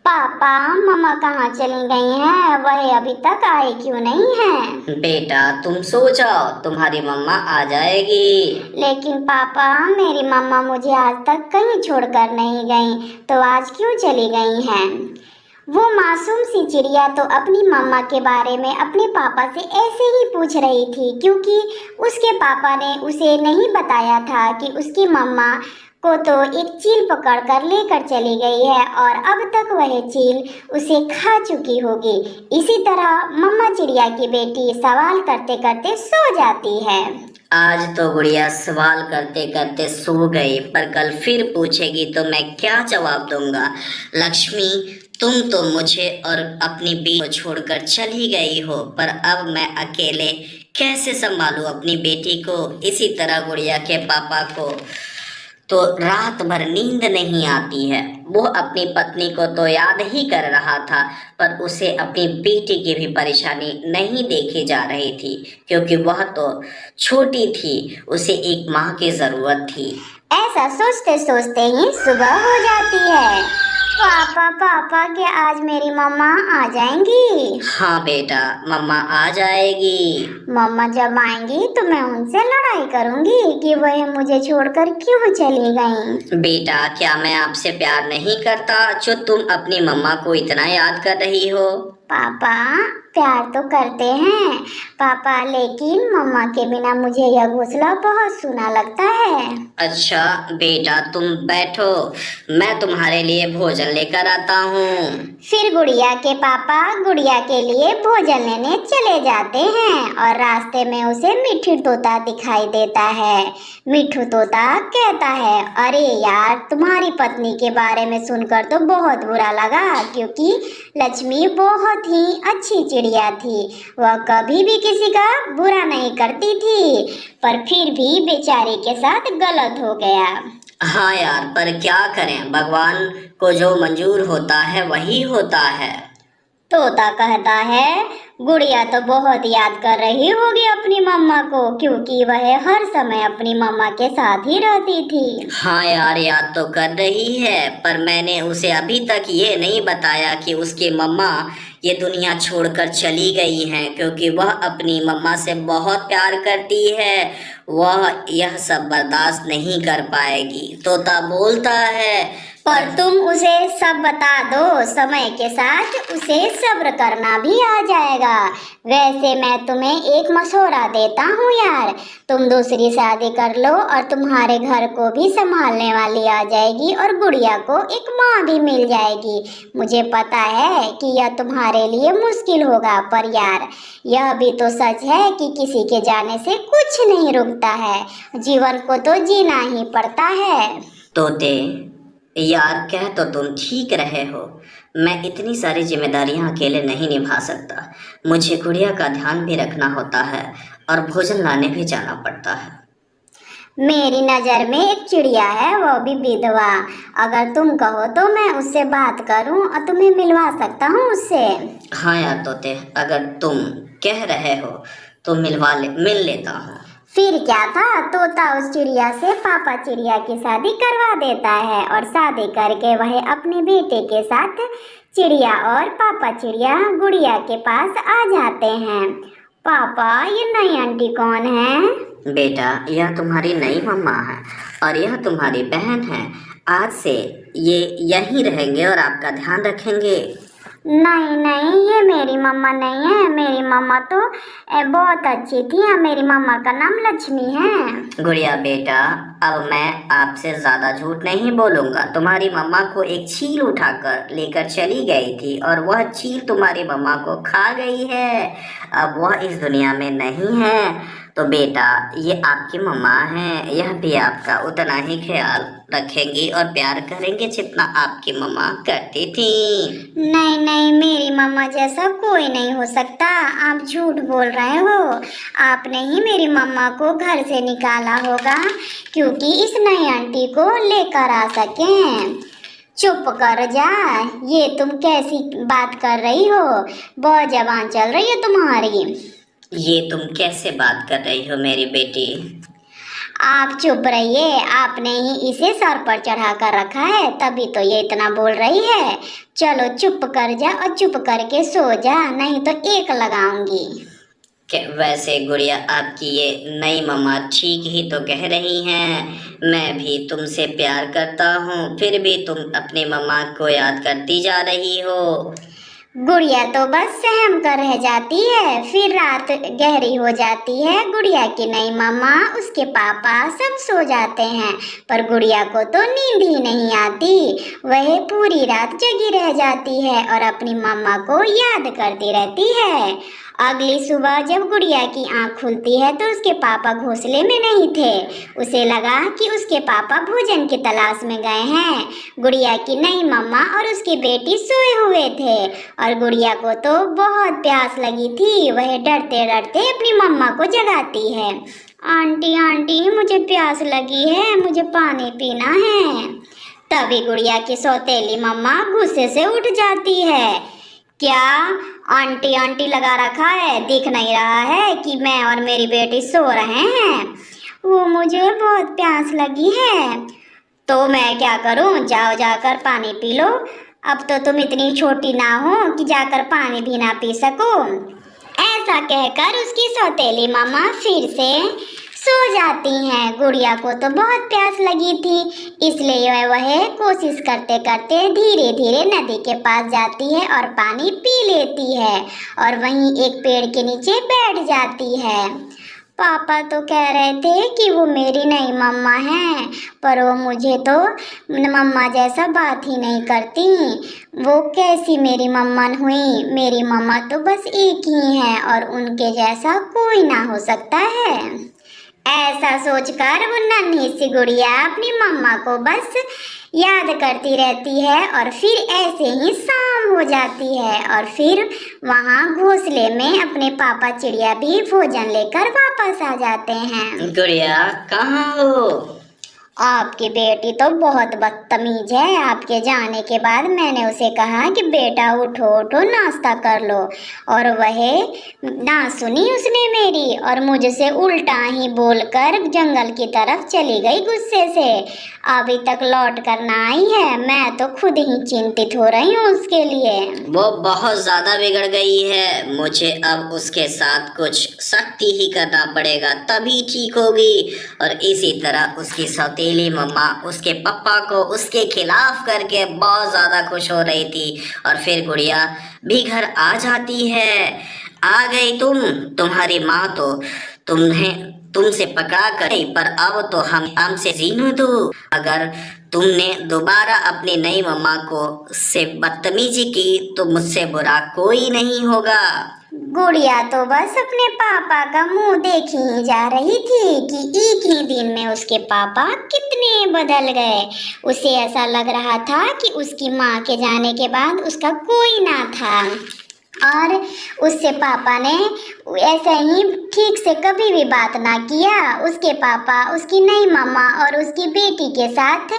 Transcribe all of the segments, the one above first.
पापा, मम्मा कहाँ चली गई हैं? वह अभी तक आए क्यों नहीं हैं? बेटा तुम सो जाओ, तुम्हारी मम्मा आ जाएगी। लेकिन पापा, मेरी मम्मा मुझे आज तक कहीं छोड़कर नहीं गई, तो आज क्यों चली गई हैं? वो मासूम सी चिड़िया तो अपनी मम्मा के बारे में अपने पापा से ऐसे ही पूछ रही थी, क्योंकि उसके पापा ने उसे नहीं बताया था कि उसकी मम्मा को तो एक चील पकड़कर लेकर चली गई है और अब तक वह चील उसे खा चुकी होगी। इसी तरह मम्मा चिड़िया की बेटी सवाल करते करते सो जाती है। आज तो गुड़िया सवाल करते करते सो गई, पर कल फिर पूछेगी तो मैं क्या जवाब दूंगा। लक्ष्मी, तुम तो मुझे और अपनी बेटी को छोड़कर चली गई हो, पर अब मैं अकेले कैसे संभालूं अपनी बेटी को। इसी तरह गुड़िया के पापा को तो रात भर नींद नहीं आती है। वो अपनी पत्नी को तो याद ही कर रहा था, पर उसे अपनी बेटी की भी परेशानी नहीं देखी जा रही थी, क्योंकि वह तो छोटी थी, उसे एक माँ की जरूरत थी। ऐसा सोचते सोचते ही सुबह हो जाती है। पापा पापा, क्या आज मेरी मम्मा आ जाएंगी? हाँ बेटा, मम्मा आ जाएगी। मम्मा जब आएंगी तो मैं उनसे लड़ाई करूंगी कि वह मुझे छोड़कर क्यों चली गईं। बेटा, क्या मैं आपसे प्यार नहीं करता जो तुम अपनी मम्मा को इतना याद कर रही हो? पापा, प्यार तो करते हैं पापा, लेकिन मम्मा के बिना मुझे यह घोंसला बहुत सूना लगता है। अच्छा बेटा, तुम बैठो, मैं तुम्हारे लिए भोजन लेकर आता हूँ। फिर गुड़िया के पापा गुड़िया के लिए भोजन लेने चले जाते हैं और रास्ते में उसे मिट्ठू तोता दिखाई देता है। मिट्ठू तोता कहता है, अरे यार, तुम्हारी पत्नी के बारे में सुनकर तो बहुत बुरा लगा, क्योंकि लक्ष्मी बहुत ही अच्छी चिड़िया थी। वह कभी भी किसी का बुरा नहीं करती थी, पर फिर भी बेचारे के साथ गलत हो गया। हाँ यार, पर क्या करें, भगवान को जो मंजूर होता है वही होता है। तोता कहता है, गुड़िया तो बहुत याद कर रही होगी अपनी मम्मा को, क्योंकि वह हर समय अपनी मम्मा के साथ ही रहती थी। हाँ यार, याद तो कर रही है, पर मैंने उसे अभी तक ये नहीं बताया कि उसकी मम्मा ये दुनिया छोड़कर चली गई हैं, क्योंकि वह अपनी मम्मा से बहुत प्यार करती है। वह यह सब बर्दाश्त नहीं कर पाएगी। तोता बोलता है, पर तुम उसे सब बता दो, समय के साथ उसे सब्र करना भी आ जाएगा। वैसे मैं तुम्हें एक मशवरा देता हूँ यार, तुम दूसरी शादी कर लो और तुम्हारे घर को भी संभालने वाली आ जाएगी और गुड़िया को एक माँ भी मिल जाएगी। मुझे पता है कि यह तुम्हारे लिए मुश्किल होगा, पर यार यह भी तो सच है कि किसी के जाने से कुछ नहीं रुकता है, जीवन को तो जीना ही पड़ता है। तोते यार, कह तो तुम ठीक रहे हो, मैं इतनी सारी जिम्मेदारियां अकेले नहीं निभा सकता। मुझे गुड़िया का ध्यान भी रखना होता है और भोजन लाने भी जाना पड़ता है। मेरी नज़र में एक चिड़िया है, वो भी विधवा। अगर तुम कहो तो मैं उससे बात करूं और तुम्हें मिलवा सकता हूं उससे। हाँ यार तोते, अगर तुम कह रहे हो तो मिल लेता हूँ। फिर क्या था, तोता उस चिड़िया से पापा चिड़िया की शादी करवा देता है और शादी करके वह अपने बेटे के साथ चिड़िया और पापा चिड़िया गुड़िया के पास आ जाते हैं। पापा, ये नई आंटी कौन है? बेटा, यह तुम्हारी नई मम्मा है और यह तुम्हारी बहन है। आज से ये यहीं रहेंगे और आपका ध्यान रखेंगे। नहीं नहीं, ये मेरी मम्मा नहीं है। मेरी मम्मा तो बहुत अच्छी थी। मेरी मम्मा का नाम लक्ष्मी है। गुड़िया बेटा, अब मैं आपसे ज्यादा झूठ नहीं बोलूंगा। तुम्हारी मम्मा को एक चील उठाकर लेकर चली गई थी और वह चील तुम्हारी मम्मा को खा गई है। अब वह इस दुनिया में नहीं है। तो बेटा, ये आपकी मम्मा है, यह भी आपका उतना ही ख्याल रखेंगी और प्यार करेंगे जितना आपकी मम्मा करती थी। नहीं नहीं, मेरी मम्मा जैसा कोई नहीं हो सकता। आप झूठ बोल रहे हो। आपने ही मेरी मम्मा को घर से निकाला होगा, क्योंकि इस नई आंटी को लेकर आ सकें। चुप कर जा, ये तुम कैसी बात कर रही हो? बहुत जबान चल रही है तुम्हारी। ये तुम कैसे बात कर रही हो मेरी बेटी? आप चुप रहिए, आपने ही इसे सर पर चढ़ा कर रखा है, तभी तो ये इतना बोल रही है। चलो चुप कर जा और चुप करके सो जा, नहीं तो एक लगाऊंगी। वैसे गुड़िया, आपकी ये नई मम्मा ठीक ही तो कह रही हैं। मैं भी तुमसे प्यार करता हूँ, फिर भी तुम अपनी मम्मा को याद करती जा रही हो। गुड़िया तो बस सहम कर रह जाती है, फिर रात गहरी हो जाती है। गुड़िया की नई मम्मा, उसके पापा सब सो जाते हैं, पर गुड़िया को तो नींद ही नहीं आती। वह पूरी रात जगी रह जाती है और अपनी मम्मा को याद करती रहती है। अगली सुबह जब गुड़िया की आंख खुलती है तो उसके पापा घोंसले में नहीं थे। उसे लगा कि उसके पापा भोजन की तलाश में गए हैं। गुड़िया की नई मम्मा और उसकी बेटी सोए हुए थे और गुड़िया को तो बहुत प्यास लगी थी। वह डरते डरते अपनी मम्मा को जगाती है। आंटी आंटी, मुझे प्यास लगी है, मुझे पानी पीना है। तभी गुड़िया की सौतेली मम्मा गुस्से से उठ जाती है। क्या आंटी आंटी लगा रखा है, दिख नहीं रहा है कि मैं और मेरी बेटी सो रहे हैं? वो मुझे बहुत प्यास लगी है। तो मैं क्या करूं? जाओ जाकर पानी पी लो। अब तो तुम इतनी छोटी ना हो कि जाकर पानी भी ना पी सको। ऐसा कहकर उसकी सौतेली मामा फिर से सो जाती हैं। गुड़िया को तो बहुत प्यास लगी थी, इसलिए वह कोशिश करते करते धीरे धीरे नदी के पास जाती है और पानी पी लेती है और वहीं एक पेड़ के नीचे बैठ जाती है। पापा तो कह रहे थे कि वो मेरी नई मम्मा हैं, पर वो मुझे तो मम्मा जैसा बात ही नहीं करती। वो कैसी मेरी मम्मा हुई? मेरी मम्मा तो बस एक ही है और उनके जैसा कोई ना हो सकता है। ऐसा सोचकर वो नन्ही सी गुड़िया अपनी मम्मा को बस याद करती रहती है और फिर ऐसे ही शाम हो जाती है और फिर वहाँ घोंसले में अपने पापा चिड़िया भी भोजन लेकर वापस आ जाते हैं। गुड़िया, कहाँ हो? आपकी बेटी तो बहुत बदतमीज है। आपके जाने के बाद मैंने उसे कहा कि बेटा उठो उठो, नाश्ता कर लो, और वह ना सुनी उसने मेरी और मुझसे उल्टा ही बोलकर जंगल की तरफ चली गई गुस्से से। अभी तक लौट कर ना आई है। मैं तो खुद ही चिंतित हो रही हूँ उसके लिए। वो बहुत ज्यादा बिगड़ गई है। मुझे अब उसके साथ कुछ सख्ती ही करना पड़ेगा, तभी ठीक होगी। और इसी तरह उसकी सौतेली मम्मा उसके पापा को उसके खिलाफ करके बहुत ज्यादा खुश हो रही थी। और फिर गुड़िया भी घर आ जाती है। आ गई तुम्हारी माँ तो तुमसे पकड़ा कर, पर अब तो हमसे जीने दो। अगर तुमने दोबारा अपनी नई मम्मा को से बदतमीजी की तो मुझसे बुरा कोई नहीं होगा। गुड़िया तो बस अपने पापा का मुंह देखी ही जा रही थी कि एक ही दिन में उसके पापा कितने बदल गए। उसे ऐसा लग रहा था कि उसकी माँ के जाने के बाद उसका कोई ना था और उससे पापा ने ऐसे ही ठीक से कभी भी बात ना किया। उसके पापा उसकी नई मम्मा और उसकी बेटी के साथ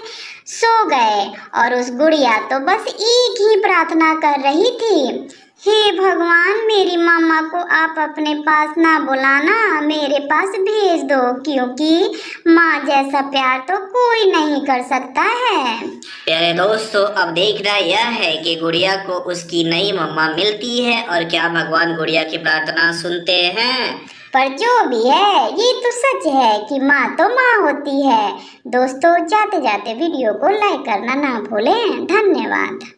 सो गए और उस गुड़िया तो बस एक ही प्रार्थना कर रही थी, हे भगवान, मेरी मम्मा को आप अपने पास ना बुलाना, मेरे पास भेज दो, क्योंकि माँ जैसा प्यार तो कोई नहीं कर सकता है। प्यारे दोस्तों, अब देखना यह है कि गुड़िया को उसकी नई मम्मा मिलती है और क्या भगवान गुड़िया की प्रार्थना सुनते हैं। पर जो भी है, ये तो सच है कि माँ तो माँ होती है। दोस्तों, जाते जाते वीडियो को लाइक करना ना भूलें। धन्यवाद।